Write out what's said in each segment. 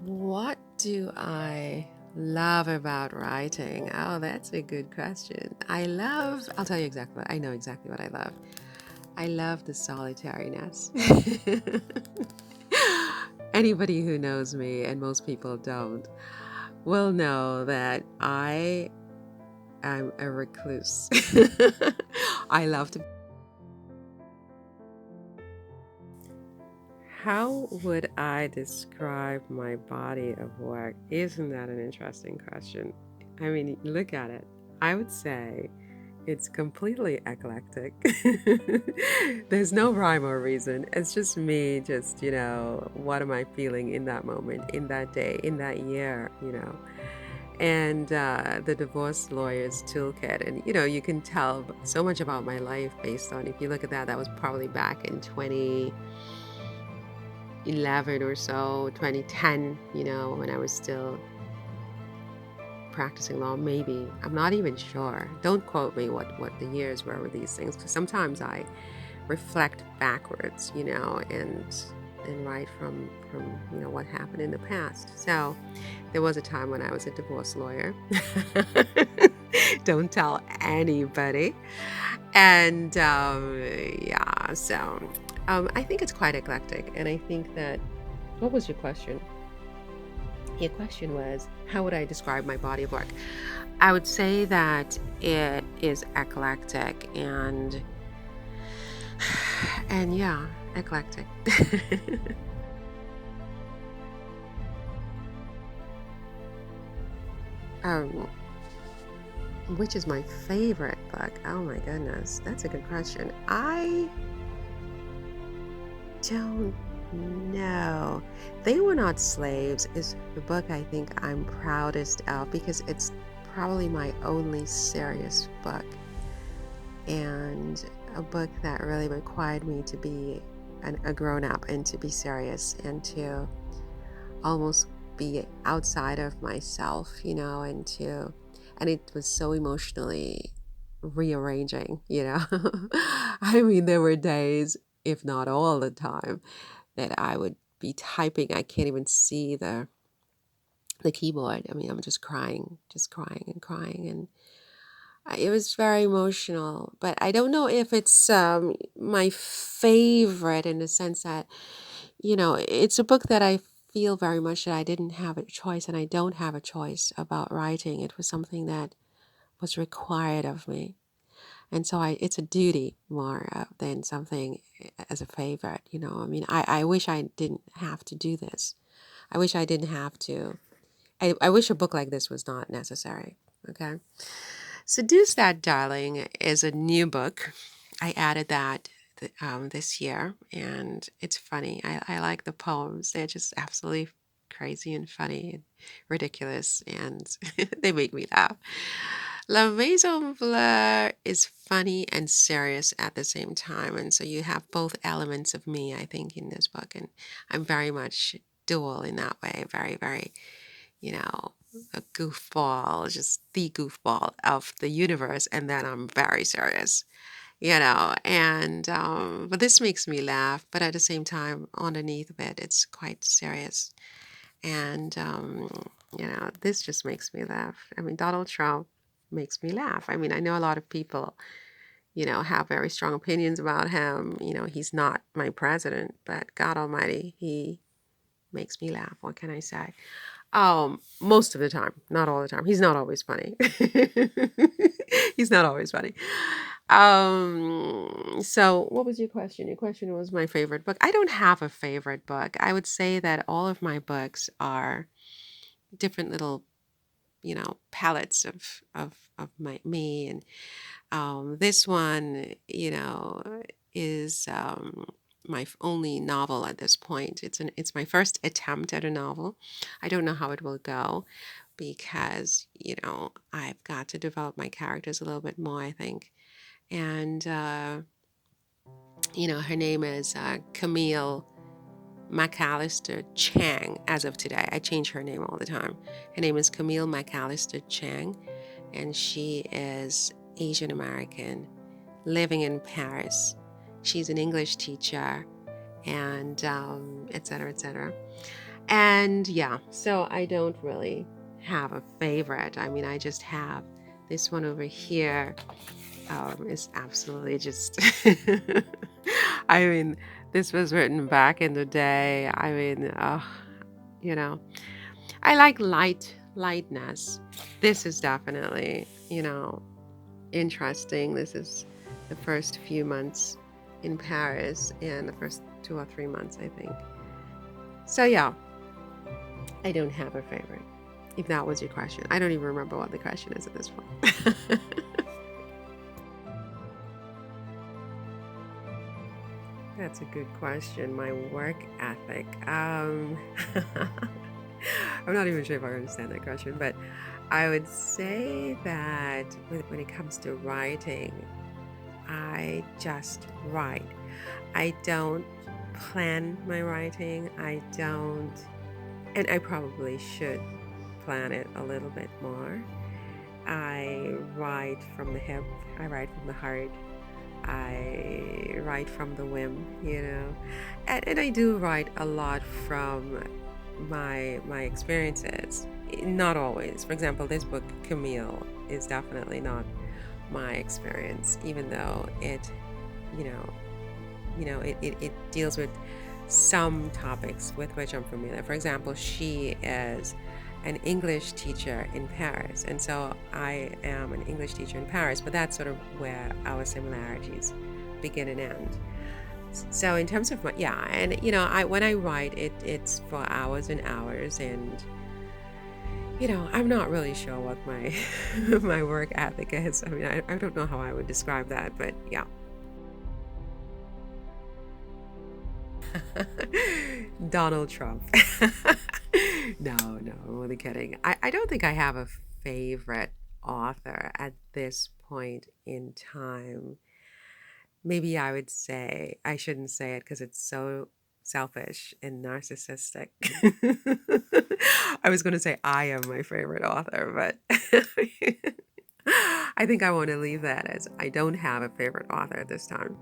What do I love about writing? Oh, that's a good question. I'll tell you exactly I know exactly what I love. I love the solitariness. Anybody who knows me, and most people don't, will know that I am a recluse. I love to. How would I describe my body of work? Isn't that an interesting question? I mean, look at it. I would say it's completely eclectic. There's no rhyme or reason. It's just me, what am I feeling in that moment, in that day, in that year. And the divorce lawyer's toolkit. And, you can tell so much about my life based on, if you look at that, that was probably back in 2011 or so, 2010, when I was still practicing law, maybe. I'm not even sure. Don't quote me what the years were with these things, because sometimes I reflect backwards, and write from what happened in the past. So there was a time when I was a divorce lawyer. Don't tell anybody. And yeah, so I think it's quite eclectic. And I think that, what was your question? Your question was, how would I describe my body of work? I would say that it is eclectic and yeah, eclectic. um, which is my favorite book? Oh my goodness, that's a good question. I don't know. They Were Not Slaves is the book I think I'm proudest of, because it's probably my only serious book, and a book that really required me to be a grown up and to be serious and to almost be outside of myself, and it was so emotionally rearranging. I mean, there were days, if not all the time, that I would be typing. I can't even see the keyboard. I mean, I'm just crying and crying, and it was very emotional. But I don't know if it's my favorite, in the sense that, it's a book that I feel very much that I didn't have a choice, and I don't have a choice about writing. It was something that was required of me. And so it's a duty more than something as a favorite. I mean, I wish I didn't have to do this. I wish I didn't have to. I wish a book like this was not necessary. Okay. Seduce That Darling is a new book. I added that this year, and it's funny. I like the poems. They're just absolutely crazy and funny and ridiculous, and they make me laugh. La Maison Fleur is funny and serious at the same time, and so you have both elements of me, I think, in this book, and I'm very much dual in that way. Very, very, you know, a goofball, just the goofball of the universe, and then I'm very serious. And but this makes me laugh, but at the same time, underneath of it, it's quite serious. And this just makes me laugh. I mean, Donald Trump makes me laugh. I mean, I know a lot of people, have very strong opinions about him. He's not my president, but God Almighty, he makes me laugh. What can I say? Most of the time, not all the time. He's not always funny. He's not always funny. So what was your question? Your question was my favorite book. I don't have a favorite book. I would say that all of my books are different little, palettes of me. And this one, is my only novel at this point. It's my first attempt at a novel. I don't know how it will go, because I've got to develop my characters a little bit more, I think. And her name is Camille McAllister Chang. As of today, I change her name all the time. Her name is Camille McAllister Chang, and she is Asian American, living in Paris. She's an English teacher, and et cetera, et cetera. And yeah, so I don't really have a favorite. I mean, I just have this one over here. Is absolutely just. I mean, this was written back in the day. I mean, you know, I like lightness. This is definitely, interesting. This is the first few months in Paris and the first 2 or 3 months, I think. So yeah, I don't have a favorite. If that was your question, I don't even remember what the question is at this point. That's a good question. My work ethic. I'm not even sure if I understand that question, but I would say that when it comes to writing, I just write. I don't plan my writing. I don't, and I probably should plan it a little bit more. I write from the hip, I write from the heart, I write from the whim. And I do write a lot from my experiences. Not always. For example, this book, Camille, is definitely not my experience, even though you know, it deals with some topics with which I'm familiar. For example, she is an English teacher in Paris, and so I am an English teacher in Paris, but that's sort of where our similarities begin and end. So in terms of yeah, and I when I write it's for hours and hours, and I'm not really sure what my my work ethic is. I mean, I don't know how I would describe that, but yeah. Donald Trump. No, no, I'm only kidding. I don't think I have a favorite author at this point in time. Maybe I would say, I shouldn't say it because it's so selfish and narcissistic. I was going to say I am my favorite author, but I think I want to leave that as I don't have a favorite author at this time.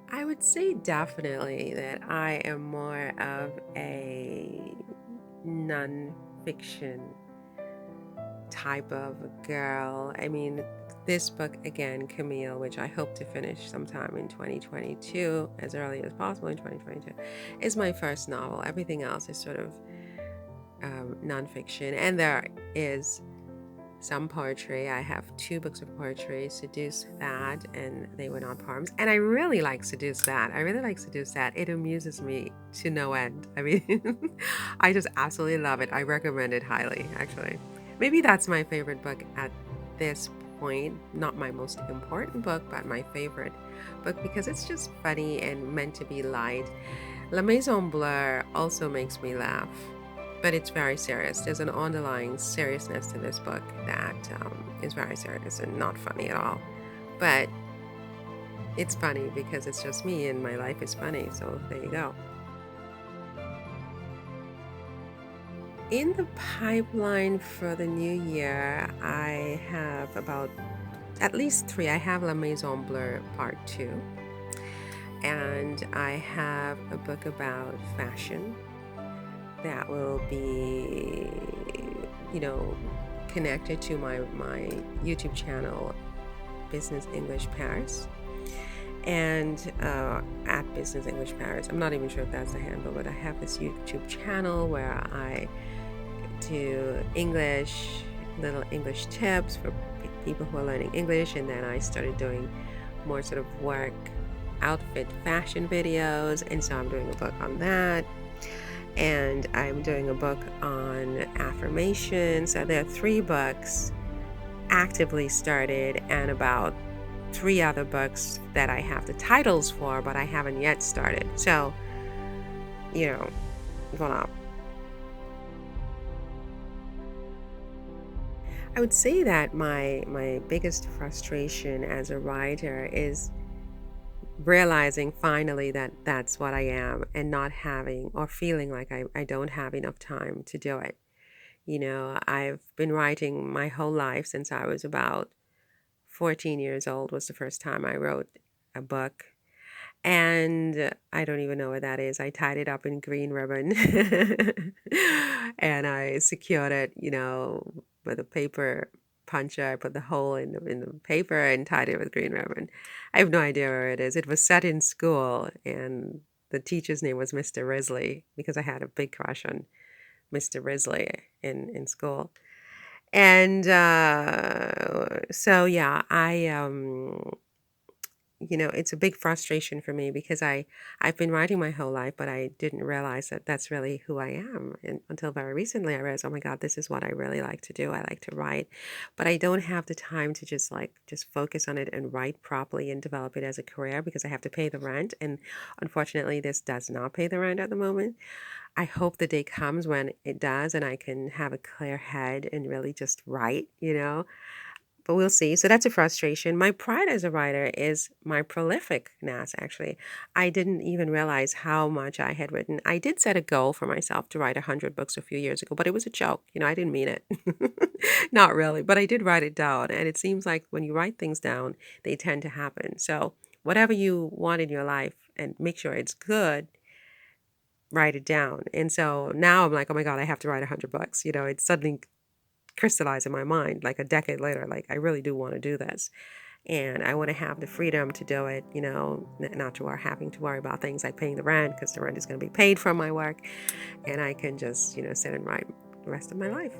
I would say definitely that I am more of a nonfiction type of girl. I mean, this book, again, Camille, which I hope to finish sometime in 2022, as early as possible in 2022, is my first novel. Everything else is sort of nonfiction. And there is some poetry. I have 2 books of poetry, Seduce That, and They Were Not Poems. And I really like Seduce That. I really like Seduce That. It amuses me to no end. I mean, I just absolutely love it. I recommend it highly, actually. Maybe that's my favorite book at this point. Not my most important book, but my favorite book because it's just funny and meant to be light. La Maison Bleu also makes me laugh, but it's very serious. There's an underlying seriousness to this book that is very serious and not funny at all. But it's funny because it's just me and my life is funny. So there you go. In the pipeline for the new year, I have about at least 3. I have La Maison Bleu Part 2, and I have a book about fashion that will be, connected to my YouTube channel, Business English Paris, and at Business English Paris. I'm not even sure if that's the handle, but I have this YouTube channel where I do little English tips for people who are learning English, and then I started doing more sort of work, outfit, fashion videos, and so I'm doing a book on that. And I'm doing a book on affirmation. So there are 3 books actively started and about 3 other books that I have the titles for, but I haven't yet started. So, voilà. I would say that my biggest frustration as a writer is realizing finally that that's what I am and not having or feeling like I don't have enough time to do it. I've been writing my whole life since I was about 14 years old was the first time I wrote a book. And I don't even know what that is. I tied it up in green ribbon and I secured it, with a paper puncher. I put the hole in the paper and tied it with green ribbon. I have no idea where it is. It was set in school, and the teacher's name was Mr. Risley because I had a big crush on Mr. Risley in school. And so yeah, it's a big frustration for me because I've been writing my whole life, but I didn't realize that that's really who I am. And until very recently, I realized, oh my God, this is what I really like to do. I like to write, but I don't have the time to just focus on it and write properly and develop it as a career because I have to pay the rent. And unfortunately, this does not pay the rent at the moment. I hope the day comes when it does and I can have a clear head and really just write. But we'll see. So that's a frustration. My pride as a writer is my prolificness, actually. I didn't even realize how much I had written. I did set a goal for myself to write 100 books a few years ago, but it was a joke. I didn't mean it. Not really, but I did write it down. And it seems like when you write things down, they tend to happen. So whatever you want in your life and make sure it's good, write it down. And so now I'm like, oh my God, I have to write 100 books. It suddenly crystallized in my mind like a decade later, like I really do want to do this. And I want to have the freedom to do it, not to having to worry about things like paying the rent because the rent is going to be paid from my work. And I can just, sit and write the rest of my life.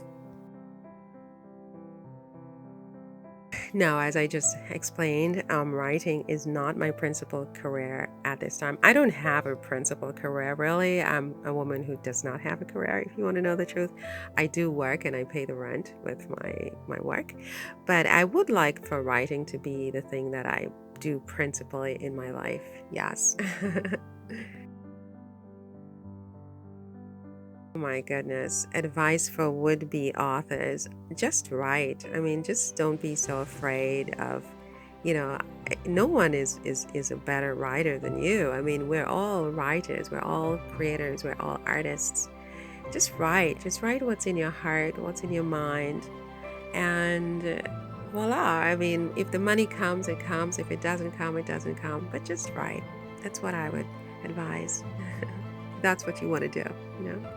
No, as I just explained, writing is not my principal career at this time. I don't have a principal career, really. I'm a woman who does not have a career, if you want to know the truth. I do work and I pay the rent with my work, but I would like for writing to be the thing that I do principally in my life. Yes. Oh my goodness. Advice for would-be authors. Just write. I mean, just don't be so afraid of, you know, no one is a better writer than you. I mean, we're all writers, we're all creators, we're all artists. Just write. Just write what's in your heart, what's in your mind, and voila. I mean, if the money comes, it comes. If it doesn't come, it doesn't come. But just write. That's what I would advise. That's what you want to do, you know?